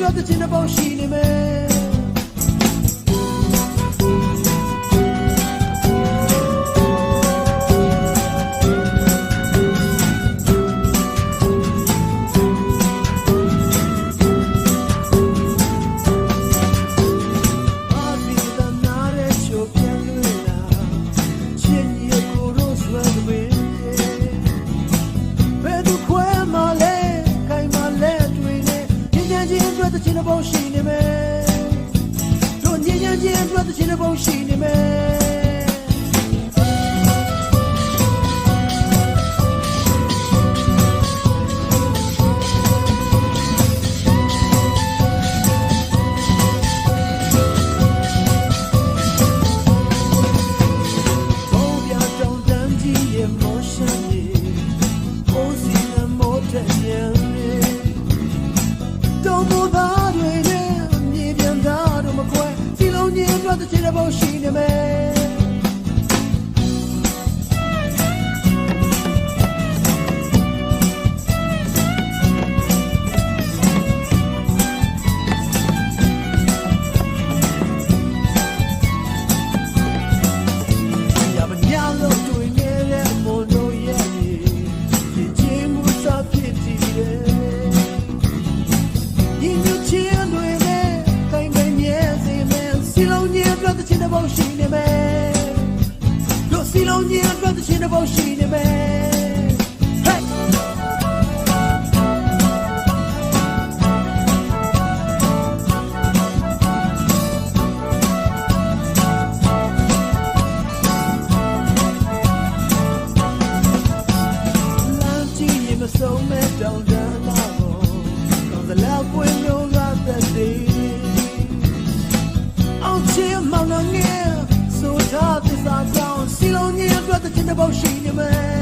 အတွက်တချင်တဲ့ပေါင်းရှိနေမယ်ချင်းတဲ့ပေါင်းရှိနေမယ်တို့ညဉ့်ညံ့ချင်းအတွက်တချင်တဲ့ပေါင်းရှိနေမယ်တချင်တဲ့ပေါင်းရှိနေမယ်ရမညာလို့တွေ့နေတဲ့မွန်တို့ရဲ့ဒီချင်းမှုစားဖြစ်တည်တယ်ဒီညချင်းတွေနဲ့ကိုင်ကိုင်မြဲစေမယ်စီလုံးကြီးအတွက်တချင်တဲ့ပေါင်းရှိနေမယ်တို့စီလုံးကြီးအတွက်တချင်တဲ့ပေါင်းရှိနေမယ်so me down down now the love when no love that day out here mountain near so tough is our ground see long year got the chin about she me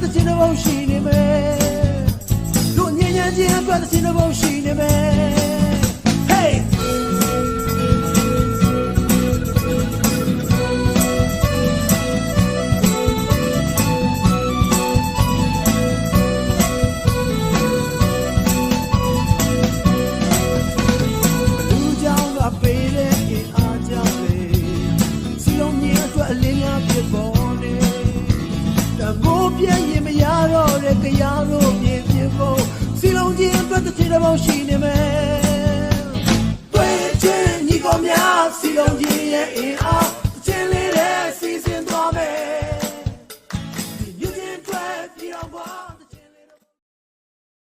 the chin about she me don't yin yin got the chin about she me hey lu jao ga pe le in a jao le si long yin atwa a lin ya phit bon ne da go pian yin ma ya ro de kya ro pyin pyin bo si long jin atwa the chin about she ne me